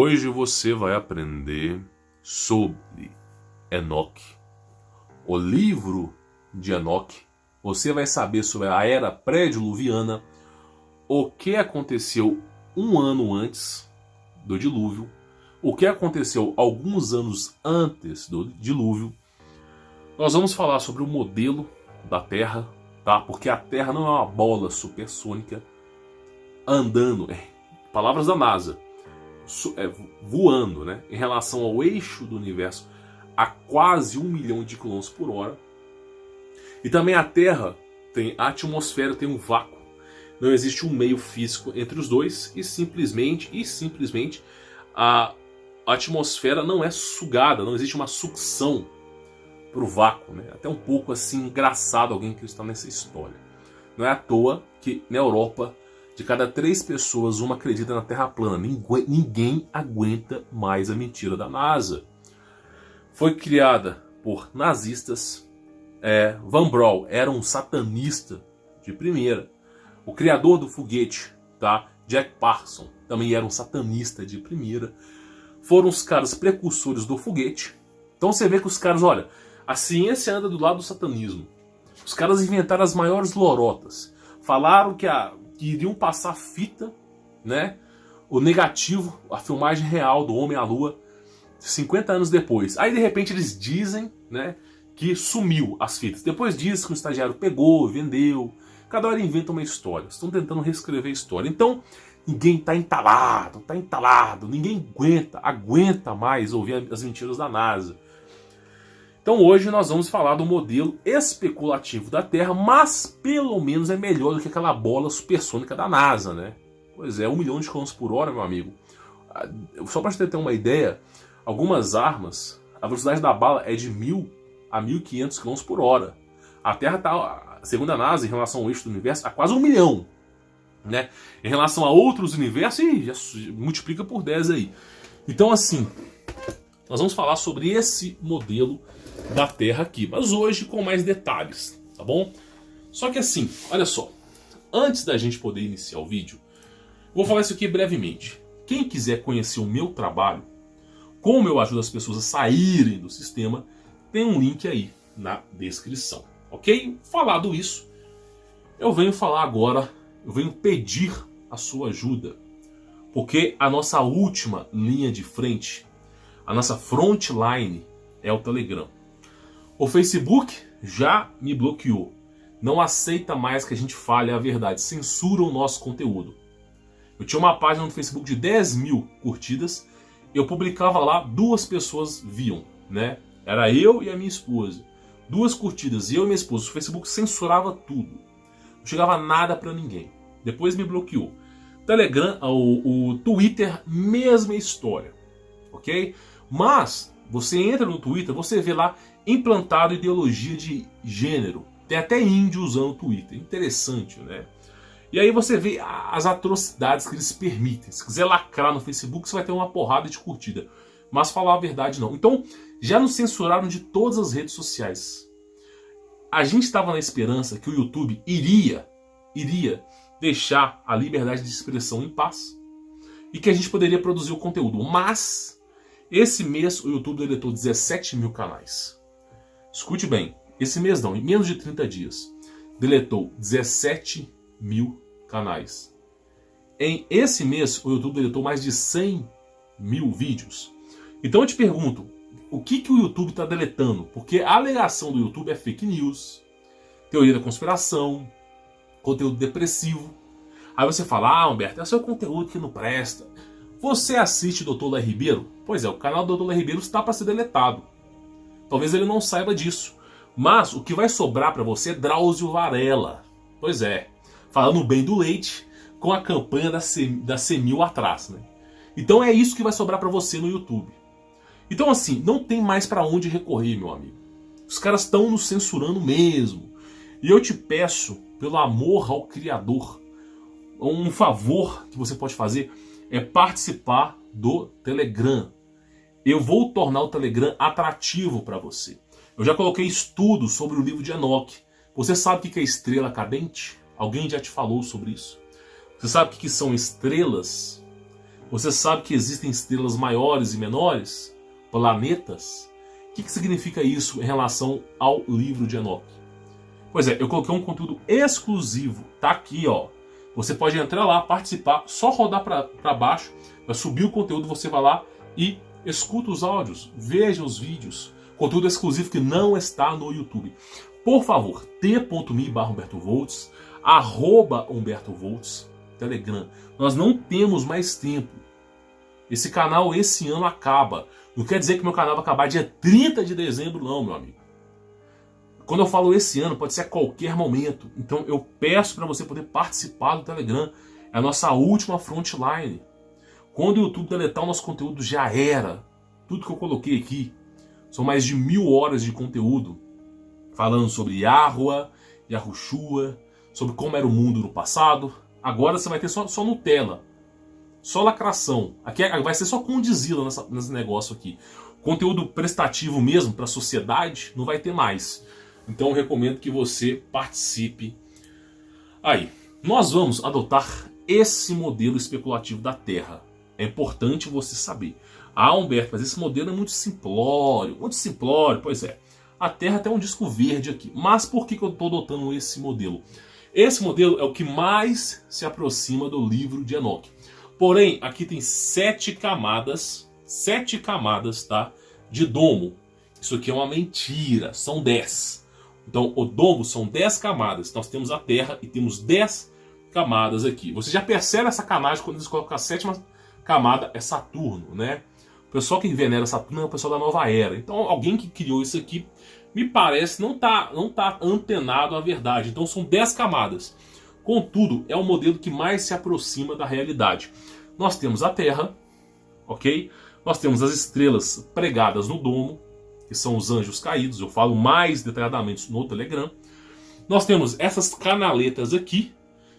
Hoje você vai aprender sobre Enoque, o livro de Enoque. Você vai saber sobre a era pré-diluviana, o que aconteceu um ano antes do dilúvio, o que aconteceu alguns anos antes do dilúvio. Nós vamos falar sobre o modelo da Terra, tá? Porque a Terra não é uma bola supersônica andando, palavras da NASA, voando, né? Em relação ao eixo do universo a quase 1 milhão de quilômetros por hora. E também a Terra tem a atmosfera, tem um vácuo. Não existe um meio físico entre os dois e simplesmente a atmosfera não é sugada, não existe uma sucção para o vácuo, né? Até um pouco assim engraçado alguém que está nessa história. Não é à toa que na Europa, de cada 3 pessoas, uma acredita na Terra plana. Ninguém aguenta mais a mentira da NASA. Foi criada por nazistas. Van Braun era um satanista de primeira. O criador do foguete, tá? Jack Parsons, também era um satanista de primeira. Foram os caras precursores do foguete. Então você vê que os caras, olha, a ciência anda do lado do satanismo. Os caras inventaram as maiores lorotas. Falaram que iriam passar fita, né? O negativo, a filmagem real do Homem à Lua, 50 anos depois. Aí de repente eles dizem, né, que sumiu as fitas. Depois diz que o estagiário pegou, vendeu. Cada hora inventa uma história. Estão tentando reescrever a história. Então, ninguém está entalado. Ninguém aguenta mais ouvir as mentiras da NASA. Então hoje nós vamos falar do modelo especulativo da Terra, mas pelo menos é melhor do que aquela bola supersônica da NASA, né? Pois é, 1 milhão de quilômetros por hora, meu amigo. Só para você ter uma ideia, algumas armas, a velocidade da bala é de 1.000 a 1.500 km por hora. A Terra está, segundo a NASA, em relação ao eixo do universo, a quase 1 milhão. Né? Em relação a outros universos, já multiplica por 10 aí. Então assim, nós vamos falar sobre esse modelo da Terra aqui, mas hoje com mais detalhes, tá bom? Só que assim, olha só, antes da gente poder iniciar o vídeo, vou falar isso aqui brevemente. Quem quiser conhecer o meu trabalho, como eu ajudo as pessoas a saírem do sistema, tem um link aí na descrição, ok? Falado isso, eu venho falar agora, eu venho pedir a sua ajuda, porque a nossa última linha de frente, a nossa frontline é o Telegram. O Facebook já me bloqueou. Não aceita mais que a gente fale a verdade. Censura o nosso conteúdo. Eu tinha uma página no Facebook de 10 mil curtidas. Eu publicava lá, 2 pessoas viam, né? Era eu e a minha esposa. 2 curtidas, eu e minha esposa. O Facebook censurava tudo. Não chegava nada pra ninguém. Depois me bloqueou. Telegram, o Twitter, mesma história. Ok? Mas você entra no Twitter, você vê lá implantado ideologia de gênero. Tem até índio usando o Twitter. Interessante, né? E aí você vê as atrocidades que eles permitem. Se quiser lacrar no Facebook, você vai ter uma porrada de curtida. Mas falar a verdade não. Então, já nos censuraram de todas as redes sociais. A gente estava na esperança que o YouTube iria deixar a liberdade de expressão em paz. E que a gente poderia produzir o conteúdo. Mas esse mês o YouTube deletou 17 mil canais. Escute bem, esse mês não, em menos de 30 dias, deletou 17 mil canais. Em esse mês o YouTube deletou mais de 100 mil vídeos. Então eu te pergunto, o que o YouTube está deletando? Porque a alegação do YouTube é fake news, teoria da conspiração, conteúdo depressivo. Aí você fala, Humberto, é seu conteúdo que não presta. Você assiste Dr. Léo Ribeiro? Pois é, o canal do Dr. Léo Ribeiro está para ser deletado. Talvez ele não saiba disso. Mas o que vai sobrar para você é Drauzio Varela. Pois é, falando bem do leite com a campanha da Semil atrás, né? Então é isso que vai sobrar para você no YouTube. Então assim, não tem mais para onde recorrer, meu amigo. Os caras estão nos censurando mesmo. E eu te peço, pelo amor ao Criador, um favor que você pode fazer é participar do Telegram. Eu vou tornar o Telegram atrativo para você. Eu já coloquei estudos sobre o livro de Enoque. Você sabe o que é estrela cadente? Alguém já te falou sobre isso? Você sabe o que são estrelas? Você sabe que existem estrelas maiores e menores? Planetas? O que significa isso em relação ao livro de Enoque? Pois é, eu coloquei um conteúdo exclusivo. Tá aqui, ó. Você pode entrar lá, participar, só rodar para baixo, vai subir o conteúdo, você vai lá e escuta os áudios, veja os vídeos. Conteúdo exclusivo que não está no YouTube. Por favor, t.me/HumbertoVolts, @HumbertoVolts, Telegram. Nós não temos mais tempo. Esse canal esse ano acaba. Não quer dizer que meu canal vai acabar dia 30 de dezembro, não, meu amigo. Quando eu falo esse ano, pode ser a qualquer momento. Então eu peço para você poder participar do Telegram. É a nossa última frontline. Quando o YouTube deletar o nosso conteúdo, já era. Tudo que eu coloquei aqui. São mais de 1000 horas de conteúdo. Falando sobre Yahuwah, Yahushua, sobre como era o mundo no passado. Agora você vai ter só Nutella. Só lacração. Aqui vai ser só condizila nesse negócio aqui. Conteúdo prestativo mesmo para a sociedade não vai ter mais. Então eu recomendo que você participe. Aí, nós vamos adotar esse modelo especulativo da Terra. É importante você saber. Ah, Humberto, mas esse modelo é muito simplório. Muito simplório, pois é. A Terra tem um disco verde aqui. Mas por que eu estou adotando esse modelo? Esse modelo é o que mais se aproxima do livro de Enoque. Porém, aqui tem 7 camadas. 7 camadas, tá? De domo. Isso aqui é uma mentira. São 10. Então, o domo são 10 camadas. Nós temos a Terra e temos 10 camadas aqui. Você já percebe essa sacanagem quando eles colocam a 7ª camada, é Saturno, né? O pessoal que venera Saturno é o pessoal da Nova Era. Então, alguém que criou isso aqui, me parece, não tá antenado à verdade. Então, são 10 camadas. Contudo, é o modelo que mais se aproxima da realidade. Nós temos a Terra, ok? Nós temos as estrelas pregadas no domo, que são os anjos caídos. Eu falo mais detalhadamente no Telegram. Nós temos essas canaletas aqui,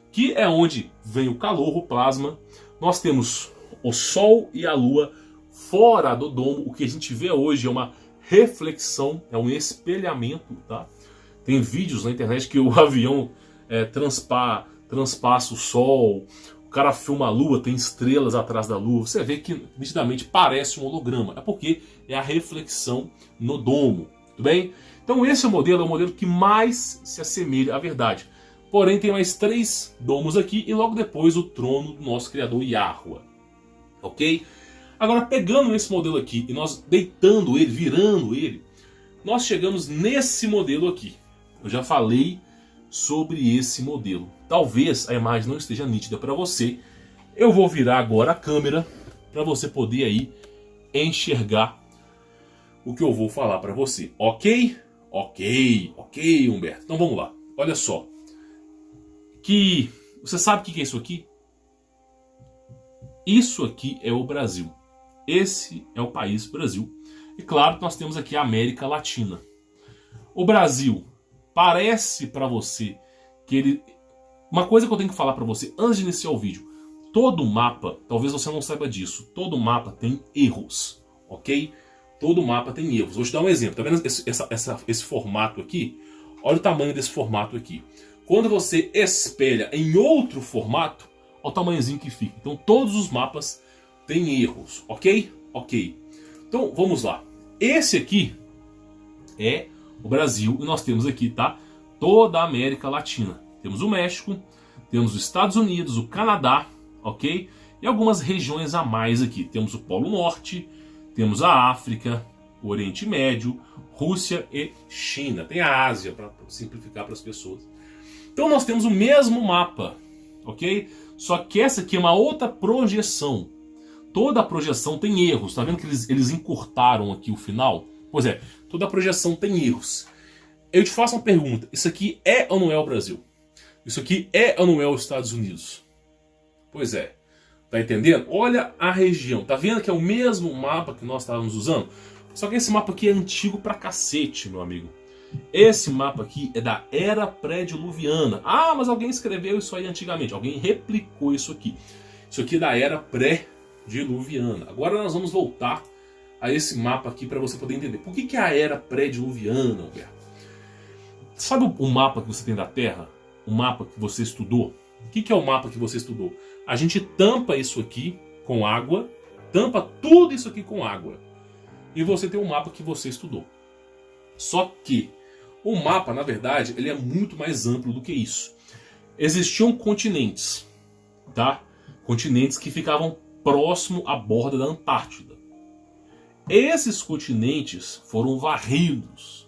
que é onde vem o calor, o plasma. Nós temos o Sol e a Lua fora do domo. O que a gente vê hoje é uma reflexão, é um espelhamento, tá? Tem vídeos na internet que o avião transpassa o Sol, o cara filma a Lua, tem estrelas atrás da Lua. Você vê que nitidamente parece um holograma. É porque é a reflexão no domo, tudo bem? Então esse modelo é o modelo que mais se assemelha à verdade. Porém tem mais 3 domos aqui e logo depois o trono do nosso criador Yahuwah. Ok? Agora pegando esse modelo aqui e nós deitando ele, virando ele, nós chegamos nesse modelo aqui. Eu já falei sobre esse modelo. Talvez a imagem não esteja nítida para você. Eu vou virar agora a câmera para você poder aí enxergar o que eu vou falar para você. Ok? Ok, Humberto. Então vamos lá. Olha só. Você sabe o que é isso aqui? Isso aqui é o Brasil. Esse é o país Brasil. E claro que nós temos aqui a América Latina. O Brasil parece para você que ele... Uma coisa que eu tenho que falar para você antes de iniciar o vídeo. Todo mapa, talvez você não saiba disso, todo mapa tem erros, ok? Todo mapa tem erros. Vou te dar um exemplo. Tá vendo esse formato aqui? Olha o tamanho desse formato aqui. Quando você espelha em outro formato, olha o tamanhozinho que fica. Então todos os mapas têm erros, ok? Ok. Então vamos lá. Esse aqui é o Brasil e nós temos aqui, tá? Toda a América Latina. Temos o México, temos os Estados Unidos, o Canadá, ok? E algumas regiões a mais aqui. Temos o Polo Norte, temos a África, o Oriente Médio, Rússia e China. Tem a Ásia, para simplificar para as pessoas. Então nós temos o mesmo mapa, ok? Só que essa aqui é uma outra projeção. Toda a projeção tem erros. Tá vendo que eles encurtaram aqui o final? Pois é, toda a projeção tem erros. Eu te faço uma pergunta. Isso aqui é ou não é o Brasil? Isso aqui é ou não é os Estados Unidos? Pois é. Tá entendendo? Olha a região. Tá vendo que é o mesmo mapa que nós estávamos usando? Só que esse mapa aqui é antigo pra cacete, meu amigo. Esse mapa aqui é da Era Pré-Diluviana. Ah, mas alguém escreveu isso aí antigamente. Alguém replicou isso aqui. Isso aqui é da Era Pré-Diluviana. Agora nós vamos voltar a esse mapa aqui para você poder entender. Por que é a Era Pré-Diluviana, Alberto? Sabe o mapa que você tem da Terra? O mapa que você estudou? O que é o mapa que você estudou? A gente tampa isso aqui com água, tampa tudo isso aqui com água. E você tem um mapa que você estudou. Só que o mapa, na verdade, ele é muito mais amplo do que isso. Existiam continentes, tá? Continentes que ficavam próximo à borda da Antártida. Esses continentes foram varridos.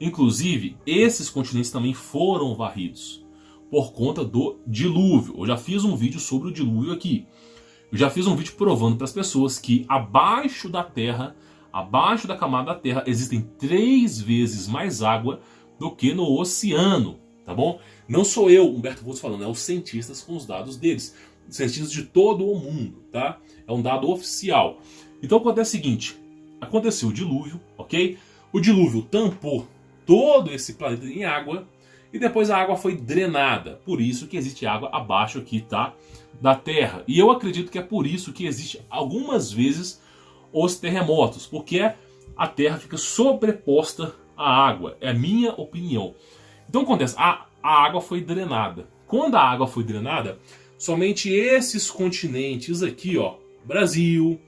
Inclusive, esses continentes também foram varridos por conta do dilúvio. Eu já fiz um vídeo sobre o dilúvio aqui. Eu já fiz um vídeo provando para as pessoas que abaixo da Terra, abaixo da camada da Terra, existem 3 vezes mais água do que no oceano, tá bom? Não sou eu, Humberto Volz, falando, é os cientistas com os dados deles. Cientistas de todo o mundo, tá? É um dado oficial. Então acontece o seguinte, aconteceu o dilúvio, ok? O dilúvio tampou todo esse planeta em água e depois a água foi drenada. Por isso que existe água abaixo aqui, tá? Da Terra. E eu acredito que é por isso que existe algumas vezes os terremotos, porque a Terra fica sobreposta à água. É a minha opinião. Então acontece, a água foi drenada. Quando a água foi drenada, somente esses continentes aqui, ó, Brasil,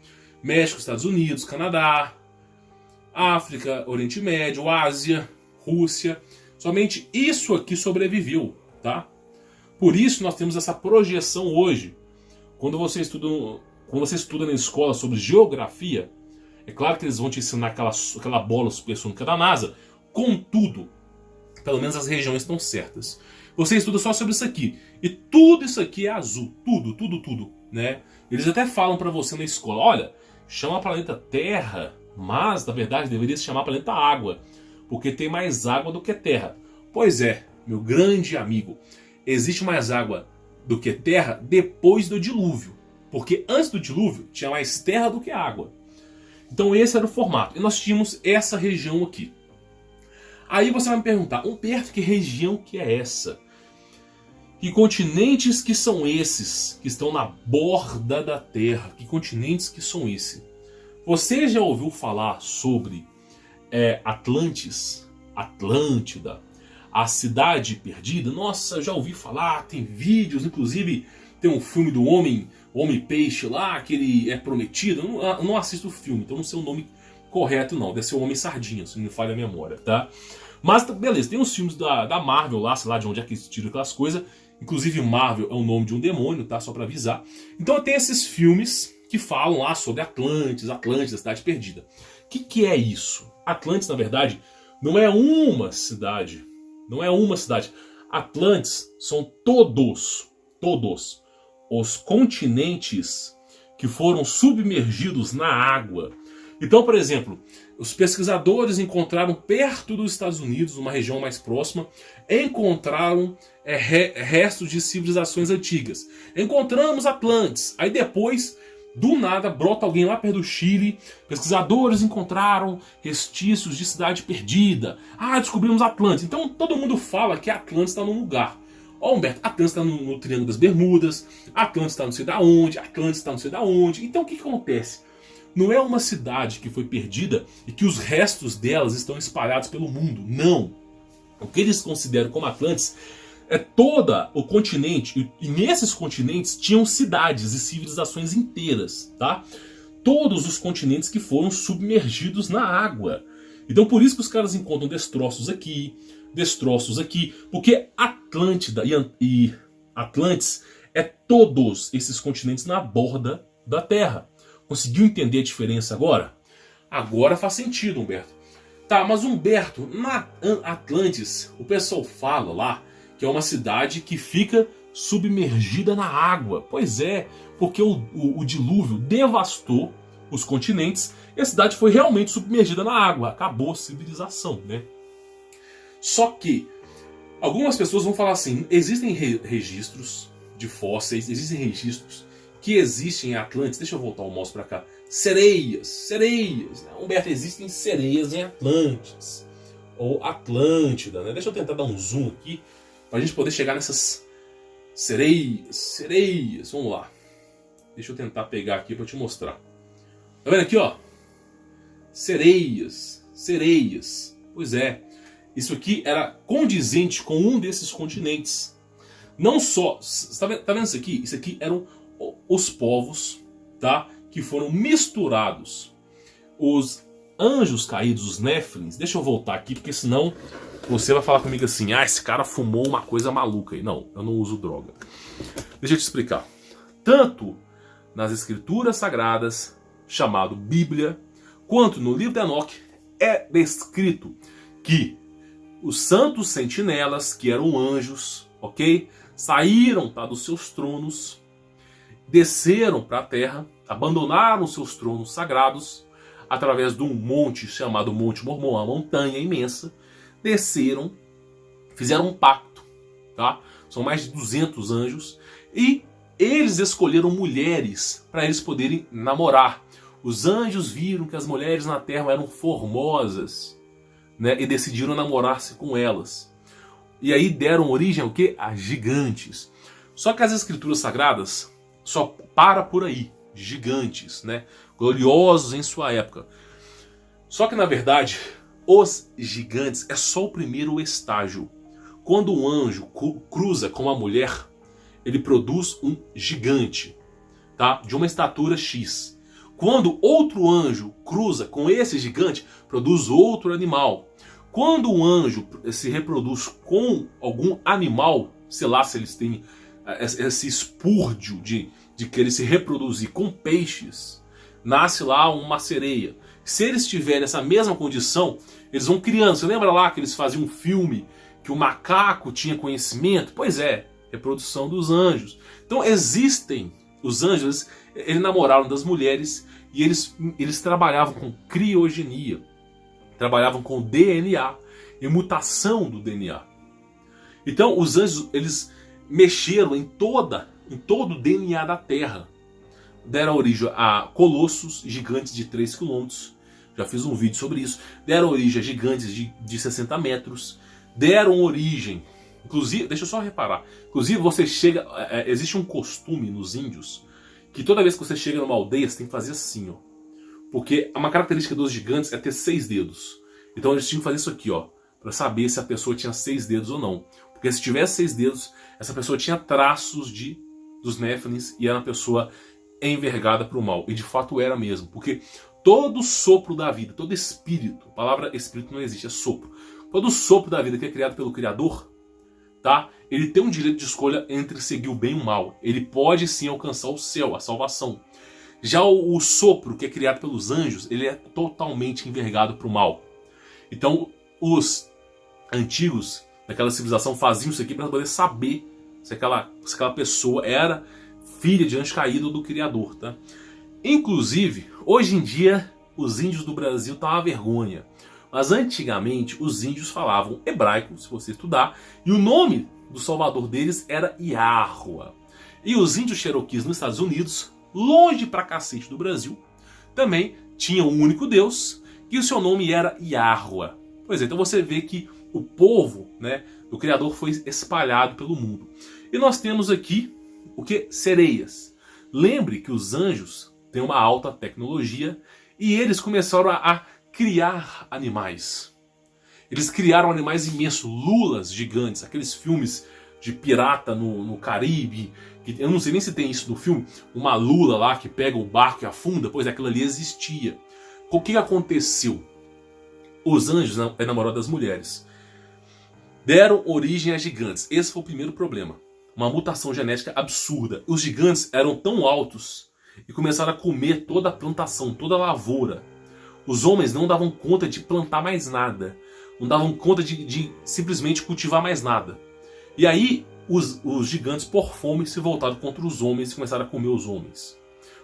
México, Estados Unidos, Canadá, África, Oriente Médio, Ásia, Rússia, somente isso aqui sobreviveu, tá? Por isso nós temos essa projeção hoje. Quando você estuda na escola sobre geografia, é claro que eles vão te ensinar aquela bola supersônica da NASA, contudo, pelo menos as regiões estão certas. Você estuda só sobre isso aqui. E tudo isso aqui é azul. Tudo, né? Eles até falam pra você na escola, olha, chama planeta Terra, mas na verdade deveria se chamar planeta Água, porque tem mais água do que Terra. Pois é, meu grande amigo, existe mais água do que Terra depois do dilúvio. Porque antes do dilúvio tinha mais terra do que água. Então esse era o formato. E nós tínhamos essa região aqui. Aí você vai me perguntar, Humberto, que região que é essa? Que continentes que são esses que estão na borda da Terra? Que continentes que são esses? Você já ouviu falar sobre Atlantis? Atlântida? A Cidade Perdida? Nossa, eu já ouvi falar, tem vídeos, inclusive tem um filme do Homem-Peixe lá, que ele é prometido. Eu não assisto o filme, então não sei o nome correto não. Deve ser o Homem-Sardinha, se não me falha a memória, tá? Mas, beleza, tem uns filmes da Marvel lá, sei lá de onde é que eles tiram aquelas coisas. Inclusive Marvel é o nome de um demônio, tá? Só pra avisar. Então tem esses filmes que falam lá sobre Atlantis, a Cidade Perdida. O que é isso? Atlantis, na verdade, não é uma cidade. Não é uma cidade. Atlantis são todos os continentes que foram submergidos na água. Então, por exemplo, os pesquisadores encontraram perto dos Estados Unidos, uma região mais próxima, encontraram restos de civilizações antigas. Encontramos Atlantis. Aí depois, do nada, brota alguém lá perto do Chile. Pesquisadores encontraram restícios de Cidade Perdida. Ah, descobrimos Atlantis. Então todo mundo fala que Atlantis está num lugar. Ó, Humberto, Atlantis está no Triângulo das Bermudas, Atlantis está não sei da onde, Atlantis está não sei da onde. Então o que acontece? Não é uma cidade que foi perdida e que os restos delas estão espalhados pelo mundo. Não. O que eles consideram como Atlantis é todo o continente. E nesses continentes tinham cidades e civilizações inteiras, tá? Todos os continentes que foram submergidos na água. Então por isso que os caras encontram destroços aqui, porque Atlântida e Atlantis é todos esses continentes na borda da Terra. Conseguiu entender a diferença agora? Agora faz sentido, Humberto. Tá, mas Humberto, na Atlantis, o pessoal fala lá que é uma cidade que fica submergida na água. Pois é, porque o dilúvio devastou os continentes e a cidade foi realmente submergida na água. Acabou a civilização, né? Só que algumas pessoas vão falar assim, existem registros de fósseis, existem registros que existem em Atlantis. Deixa eu voltar o mouse para cá. Sereias. Humberto, existem sereias em Atlantis. Ou Atlântida, né? Deixa eu tentar dar um zoom aqui para a gente poder chegar nessas sereias. Vamos lá. Deixa eu tentar pegar aqui para te mostrar. Tá vendo aqui, ó? Sereias. Pois é. Isso aqui era condizente com um desses continentes. Não só... Tá vendo isso aqui? Isso aqui eram os povos tá? Que foram misturados. Os anjos caídos, os Néfilins, deixa eu voltar aqui, porque senão você vai falar comigo assim, ah, esse cara fumou uma coisa maluca aí. Não, eu não uso droga. Deixa eu te explicar. Tanto nas escrituras sagradas, chamado Bíblia, quanto no livro de Enoque, é descrito que os santos sentinelas, que eram anjos, ok? Saíram, tá, dos seus tronos, desceram para a terra, abandonaram seus tronos sagrados, através de um monte chamado Monte Mormon, uma montanha imensa, desceram, fizeram um pacto, tá? São mais de 200 anjos, e eles escolheram mulheres para eles poderem namorar. Os anjos viram que as mulheres na terra eram formosas, né, e decidiram namorar-se com elas. E aí deram origem ao quê? A gigantes. Só que as escrituras sagradas só para por aí. Gigantes, né? Gloriosos em sua época. Só que na verdade, os gigantes é só o primeiro estágio. Quando um anjo cruza com uma mulher, ele produz um gigante, tá? De uma estatura X. Quando outro anjo cruza com esse gigante, produz outro animal. Quando um anjo se reproduz com algum animal, sei lá se eles têm esse espúrdio de querer se reproduzir com peixes, nasce lá uma sereia. Se eles tiverem essa mesma condição, eles vão criando. Você lembra lá que eles faziam um filme que o macaco tinha conhecimento? Pois é, reprodução dos anjos. Então existem os anjos, eles namoraram das mulheres e eles trabalhavam com criogenia, trabalhavam com DNA e mutação do DNA. Então os anjos, eles mexeram em todo o DNA da Terra. Deram origem a colossos gigantes de 3 km. Já fiz um vídeo sobre isso. Deram origem a gigantes de 60 metros. Deram origem... Inclusive, deixa eu só reparar. Inclusive, você chega... existe um costume nos índios que toda vez que você chega numa aldeia, você tem que fazer assim, ó. Porque uma característica dos gigantes é ter 6 dedos. Então eles tinham que fazer isso aqui, ó, para saber se a pessoa tinha 6 dedos ou não. Porque se tivesse 6 dedos, essa pessoa tinha traços dos Néfilins e era uma pessoa envergada para o mal. E de fato era mesmo. Porque todo sopro da vida, todo espírito, a palavra espírito não existe, é sopro. Todo sopro da vida que é criado pelo Criador, tá? Ele tem um direito de escolha entre seguir o bem e o mal. Ele pode sim alcançar o céu, a salvação. Já o sopro que é criado pelos anjos, ele é totalmente envergado para o mal. Então os antigos daquela civilização faziam isso aqui para poder saber se aquela pessoa era filha de anjo caído ou do Criador, tá? Inclusive, hoje em dia, os índios do Brasil estão uma vergonha. Mas antigamente, os índios falavam hebraico, se você estudar, e o nome do salvador deles era Yahua. E os índios cherokees nos Estados Unidos, longe pra cacete do Brasil, também tinham um único Deus, e o seu nome era Yahua. Pois é, então você vê que o povo, né, do Criador foi espalhado pelo mundo. E nós temos aqui o que? Sereias. Lembre que os anjos têm uma alta tecnologia e eles começaram a criar animais. Eles criaram animais imensos, lulas gigantes, aqueles filmes de pirata no Caribe, que eu não sei nem se tem isso no filme, uma lula lá que pega o barco e afunda, pois aquilo ali existia. O que aconteceu? Os anjos enamoraram das mulheres. Deram origem a gigantes. Esse foi o primeiro problema. Uma mutação genética absurda. Os gigantes eram tão altos e começaram a comer toda a plantação, toda a lavoura. Os homens não davam conta de plantar mais nada. Não davam conta de simplesmente cultivar mais nada. E aí os gigantes, por fome, se voltaram contra os homens e começaram a comer os homens.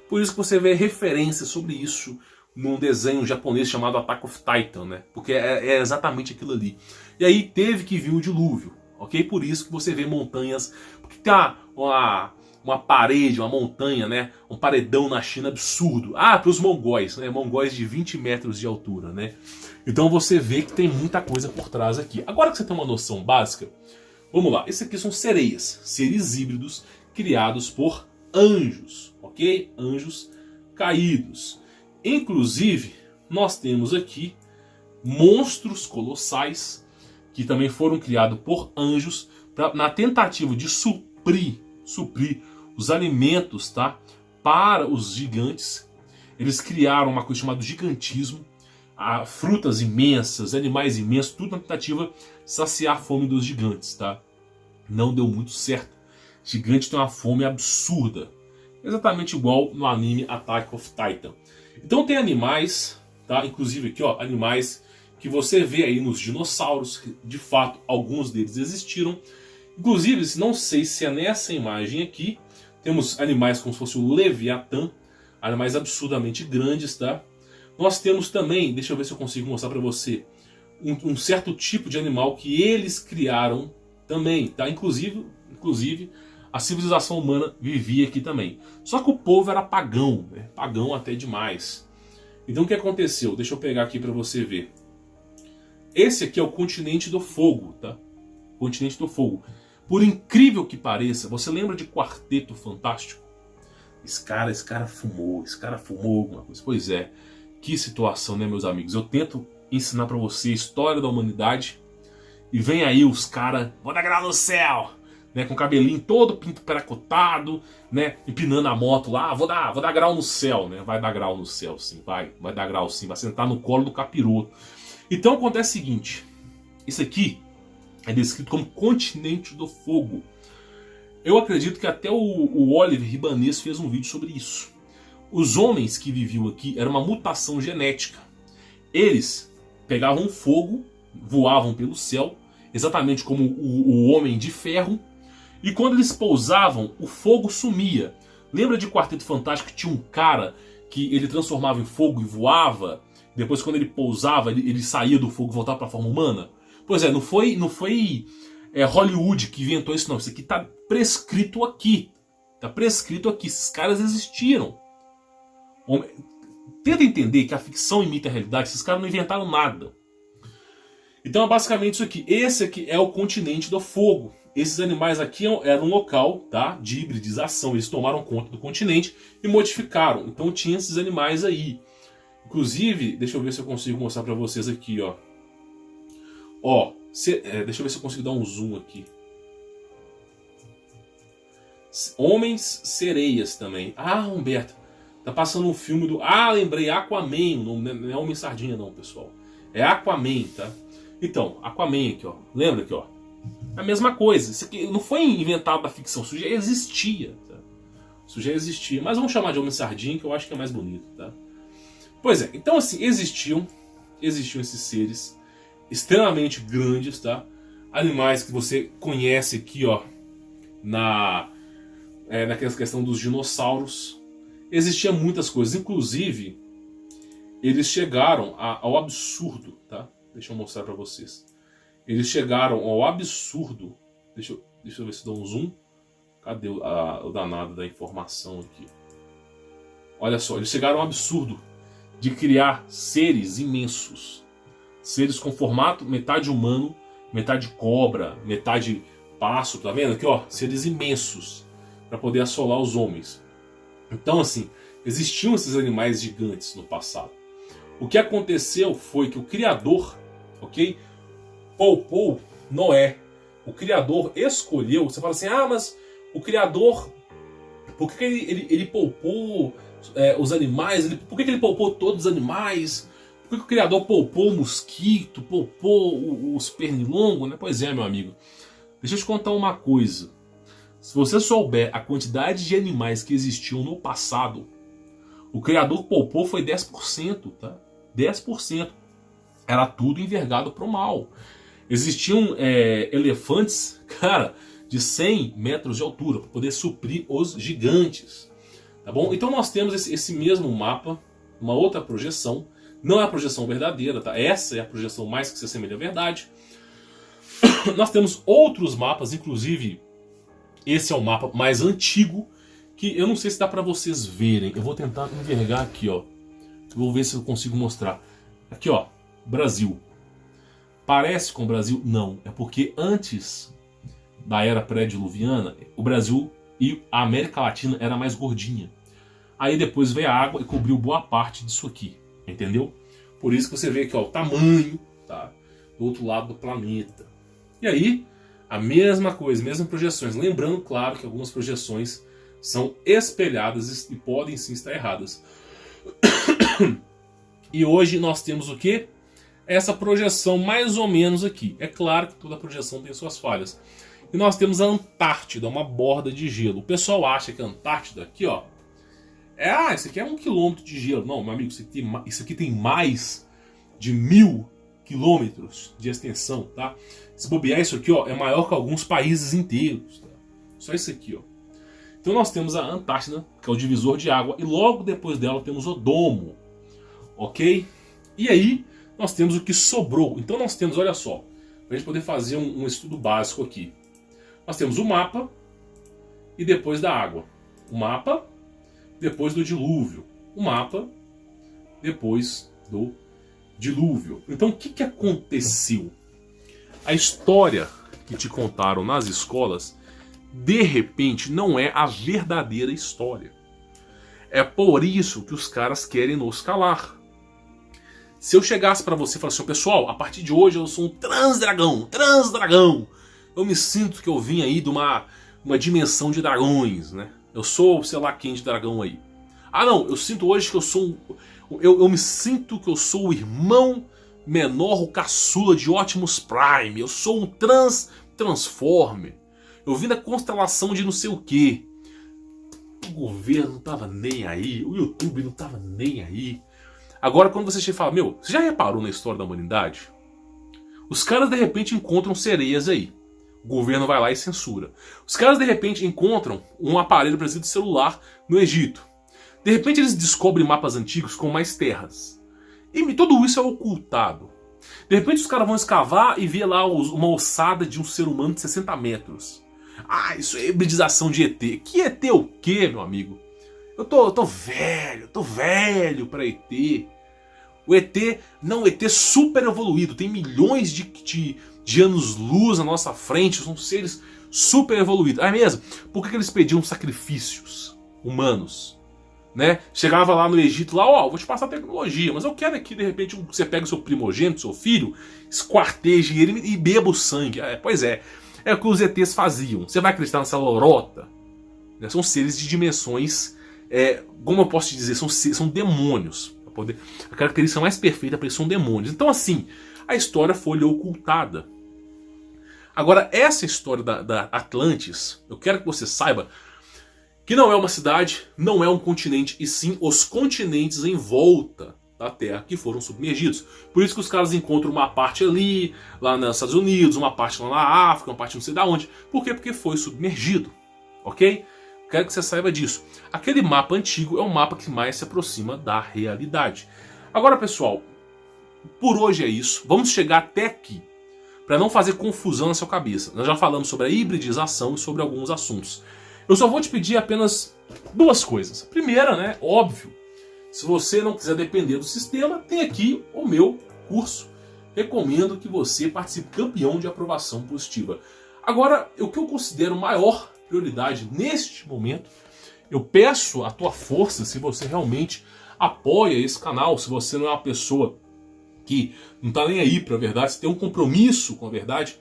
Por isso que você vê referências sobre isso num desenho japonês chamado Attack of Titan, né? Porque é exatamente aquilo ali. E aí teve que vir o dilúvio, ok? Por isso que você vê montanhas... Porque tem uma parede, uma montanha, né? Um paredão na China absurdo. Ah, para os mongóis, né? Mongóis de 20 metros de altura, né? Então você vê que tem muita coisa por trás aqui. Agora que você tem uma noção básica, vamos lá. Esses aqui são sereias, seres híbridos criados por anjos, ok? Anjos caídos. Inclusive, nós temos aqui monstros colossais que também foram criados por anjos na tentativa de suprir os alimentos, tá, para os gigantes. Eles criaram uma coisa chamada gigantismo, frutas imensas, animais imensos, tudo na tentativa de saciar a fome dos gigantes, tá? Não deu muito certo. Gigante tem uma fome absurda, exatamente igual no anime Attack of Titan. Então tem animais, tá? Inclusive aqui, ó, animais que você vê aí nos dinossauros, que de fato alguns deles existiram. Inclusive, não sei se é nessa imagem aqui, temos animais como se fosse o Leviatã, animais absurdamente grandes, tá? Nós temos também, deixa eu ver se eu consigo mostrar para você, um certo tipo de animal que eles criaram também, tá? Inclusive a civilização humana vivia aqui também. Só que o povo era pagão, né? Pagão até demais. Então o que aconteceu? Deixa eu pegar aqui para você ver. Esse aqui é o continente do fogo, tá? Continente do fogo. Por incrível que pareça, você lembra de Quarteto Fantástico? Esse cara fumou alguma coisa. Pois é, que situação, né, meus amigos? Eu tento ensinar pra você a história da humanidade e vem aí os caras, vou dar grau no céu, né, com o cabelinho todo pinto peracotado, né, empinando a moto lá, vou dar grau no céu, né? Vai dar grau no céu, sim, vai dar grau sim, vai sentar no colo do capiroto. Então acontece o seguinte, isso aqui é descrito como continente do fogo. Eu acredito que até o Oliver Ibanez fez um vídeo sobre isso. Os homens que viviam aqui era uma mutação genética. Eles pegavam fogo, voavam pelo céu, exatamente como o Homem de Ferro, e quando eles pousavam, o fogo sumia. Lembra de Quarteto Fantástico que tinha um cara que ele transformava em fogo e voava? Depois, quando ele pousava, ele saía do fogo e voltava para a forma humana? Pois é, não foi Hollywood que inventou isso, não. Isso aqui está prescrito aqui. Está prescrito aqui. Esses caras existiram. Tenta entender que a ficção imita a realidade. Esses caras não inventaram nada. Então é basicamente isso aqui. Esse aqui é o continente do fogo. Esses animais aqui eram um local, tá, de hibridização. Eles tomaram conta do continente e modificaram. Então tinha esses animais aí. Inclusive, deixa eu ver se eu consigo mostrar para vocês aqui, ó. Deixa eu ver se eu consigo dar um zoom aqui. Homens sereias também. Ah, Humberto, tá passando um filme do... Ah, lembrei, Aquaman. Não é Homem Sardinha não, pessoal. É Aquaman, tá? Então, Aquaman aqui, ó. Lembra aqui, ó. A mesma coisa. Isso aqui não foi inventado da ficção. Isso já existia, tá? Isso já existia. Mas vamos chamar de Homem Sardinha, que eu acho que é mais bonito, tá? Pois é, então assim, existiam esses seres extremamente grandes, tá? Animais que você conhece aqui, ó, naquela questão dos dinossauros. Existiam muitas coisas, inclusive eles chegaram ao absurdo, tá? Deixa eu mostrar para vocês. Eles chegaram ao absurdo. Deixa eu ver se dou um zoom. Cadê o danado da informação aqui? Olha só, eles chegaram ao absurdo de criar seres imensos. Seres com formato metade humano, metade cobra, metade pássaro, tá vendo aqui, ó? Seres imensos para poder assolar os homens. Então, assim, existiam esses animais gigantes no passado. O que aconteceu foi que o Criador, ok, poupou Noé. O Criador escolheu. Você fala assim, ah, mas o Criador, por que ele poupou os animais? Por que ele poupou todos os animais? Por que o Criador poupou o mosquito, poupou os pernilongos? Né? Pois é, meu amigo. Deixa eu te contar uma coisa. Se você souber a quantidade de animais que existiam no passado, o Criador poupou foi 10%, tá? 10%. Era tudo envergado para o mal. Existiam elefantes, cara, de 100 metros de altura, para poder suprir os gigantes. Tá bom? Então nós temos esse mesmo mapa, uma outra projeção. Não é a projeção verdadeira, tá? Essa é a projeção mais que se assemelha à verdade. Nós temos outros mapas, inclusive esse é o mapa mais antigo, que eu não sei se dá para vocês verem. Eu vou tentar envergar aqui, ó. Vou ver se eu consigo mostrar. Aqui, ó, Brasil. Parece com o Brasil? Não. É porque antes da era pré-diluviana, o Brasil e a América Latina era mais gordinha. Aí depois veio a água e cobriu boa parte disso aqui. Entendeu? Por isso que você vê aqui, ó, o tamanho, tá, do outro lado do planeta. E aí, a mesma coisa, mesmas projeções. Lembrando, claro, que algumas projeções são espelhadas e podem sim estar erradas. E hoje nós temos o quê? Essa projeção mais ou menos aqui. É claro que toda projeção tem suas falhas. E nós temos a Antártida, uma borda de gelo. O pessoal acha que a Antártida aqui, ó, isso aqui é 1 quilômetro de gelo. Não, meu amigo, isso aqui tem mais de 1000 quilômetros de extensão, tá? Se bobear, isso aqui, ó, é maior que alguns países inteiros, tá? Só isso aqui, ó. Então nós temos a Antártida, que é o divisor de água, e logo depois dela temos o domo, ok? E aí nós temos o que sobrou. Então nós temos, olha só, para a gente poder fazer um estudo básico aqui. Nós temos o mapa e depois da água. O mapa, depois do dilúvio. O mapa, depois do dilúvio. Então o que aconteceu? A história que te contaram nas escolas, de repente, não é a verdadeira história. É por isso que os caras querem nos calar. Se eu chegasse pra você e falasse assim, pessoal, a partir de hoje eu sou um transdragão, eu me sinto que eu vim aí de uma dimensão de dragões, né? Eu sou, sei lá quem de dragão aí. Ah não, eu sinto hoje que eu sou eu me sinto que eu sou o irmão menor, o caçula de Optimus Prime. Eu sou um Transformer. Eu vim da constelação de não sei o que. O governo não tava nem aí, o YouTube não tava nem aí. Agora quando você chega e fala, meu, você já reparou na história da humanidade? Os caras de repente encontram sereias aí. O governo vai lá e censura. Os caras de repente encontram um aparelho, por exemplo, de celular no Egito. De repente eles descobrem mapas antigos com mais terras. E tudo isso é ocultado. De repente os caras vão escavar e ver lá uma ossada de um ser humano de 60 metros. Ah, isso é hibridização de ET. Que ET o quê, meu amigo? Eu tô velho pra ET. O ET, não, o ET super evoluído, tem milhões de anos-luz na nossa frente, são seres super evoluídos. Ah, é mesmo? Por que eles pediam sacrifícios humanos? Né? Chegava lá no Egito, lá, ó, vou te passar tecnologia, mas eu quero aqui, de repente, você pega o seu primogênito, seu filho, esquarteje ele e beba o sangue. Pois é o que os ETs faziam. Você vai acreditar nessa lorota? São seres de dimensões, como eu posso te dizer, são demônios. A característica mais perfeita para eles são demônios. Então assim, a história foi ocultada. Agora, essa história da Atlantis, eu quero que você saiba que não é uma cidade, não é um continente, e sim os continentes em volta da Terra que foram submergidos. Por isso que os caras encontram uma parte ali, lá nos Estados Unidos, uma parte lá na África, uma parte não sei da onde. Por quê? Porque foi submergido, ok? Quero que você saiba disso. Aquele mapa antigo é o mapa que mais se aproxima da realidade. Agora, pessoal, por hoje é isso. Vamos chegar até aqui, para não fazer confusão na sua cabeça. Nós já falamos sobre a hibridização e sobre alguns assuntos. Eu só vou te pedir apenas duas coisas. A primeira, né, óbvio, se você não quiser depender do sistema, tem aqui o meu curso. Recomendo que você participe campeão de aprovação positiva. Agora, o que eu considero maior prioridade neste momento, eu peço a tua força, se você realmente apoia esse canal, se você não é uma pessoa que não está nem aí para a verdade, se tem um compromisso com a verdade,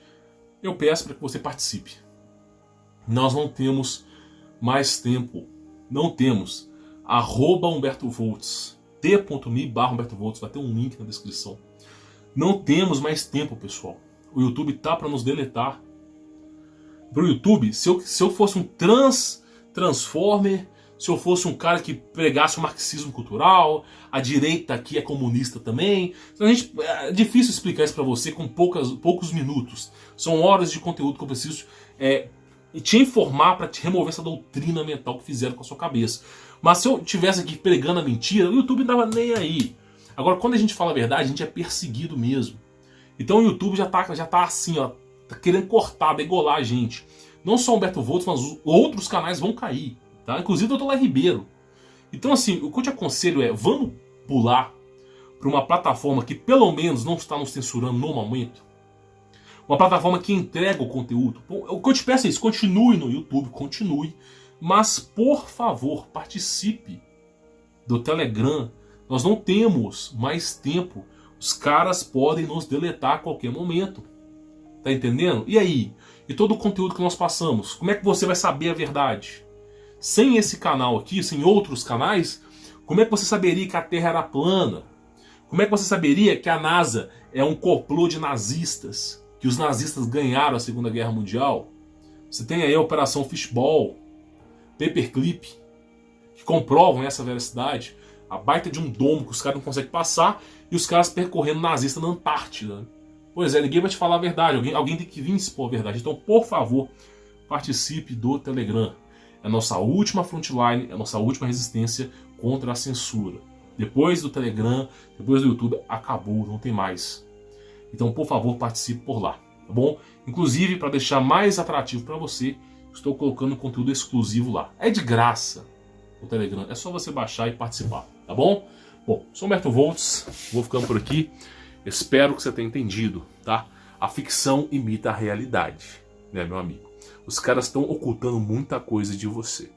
eu peço para que você participe. Nós não temos mais tempo, não temos. @HumbertoVolts, t.me/HumbertoVolts, vai ter um link na descrição. Não temos mais tempo, pessoal. O YouTube tá para nos deletar. Pro YouTube, se eu fosse um Transformer, se eu fosse um cara que pregasse o marxismo cultural, a direita aqui é comunista também. Então, é difícil explicar isso para você com poucos minutos. São horas de conteúdo que eu preciso te informar para te remover essa doutrina mental que fizeram com a sua cabeça. Mas se eu tivesse aqui pregando a mentira, o YouTube não dava nem aí. Agora, quando a gente fala a verdade, a gente é perseguido mesmo. Então o YouTube já tá assim, ó, tá querendo cortar, degolar a gente. Não só o Humberto Volts, mas outros canais vão cair, tá? Inclusive o Dr. Léo Ribeiro. Então assim, o que eu te aconselho é, vamos pular para uma plataforma que pelo menos não está nos censurando no momento. Uma plataforma que entrega o conteúdo. O que eu te peço é isso, continue no YouTube, continue. Mas, por favor, participe do Telegram. Nós não temos mais tempo. Os caras podem nos deletar a qualquer momento. Tá entendendo? E aí? E todo o conteúdo que nós passamos? Como é que você vai saber a verdade? Sem esse canal aqui, sem outros canais, como é que você saberia que a Terra era plana? Como é que você saberia que a NASA é um complô de nazistas? Que os nazistas ganharam a Segunda Guerra Mundial? Você tem aí a Operação Fishball, Paperclip, que comprovam essa veracidade. A baita de um domo que os caras não conseguem passar e os caras percorrendo nazista na Antártida. Pois é, ninguém vai te falar a verdade. Alguém tem que vir expor a verdade. Então, por favor, participe do Telegram. É a nossa última frontline, é a nossa última resistência contra a censura. Depois do Telegram, depois do YouTube, acabou, não tem mais. Então, por favor, participe por lá, tá bom? Inclusive, para deixar mais atrativo para você, estou colocando conteúdo exclusivo lá. É de graça o Telegram, é só você baixar e participar, tá bom? Bom, sou Humberto Voltz, vou ficando por aqui. Espero que você tenha entendido, tá? A ficção imita a realidade, né, meu amigo? Os caras estão ocultando muita coisa de você.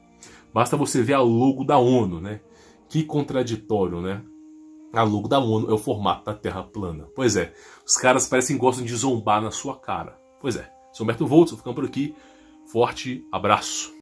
Basta você ver a logo da ONU, né? Que contraditório, né? A logo da ONU é o formato da Terra plana. Pois é, os caras parecem que gostam de zombar na sua cara. Pois é, sou Humberto Voltz, vou ficando por aqui. Forte abraço.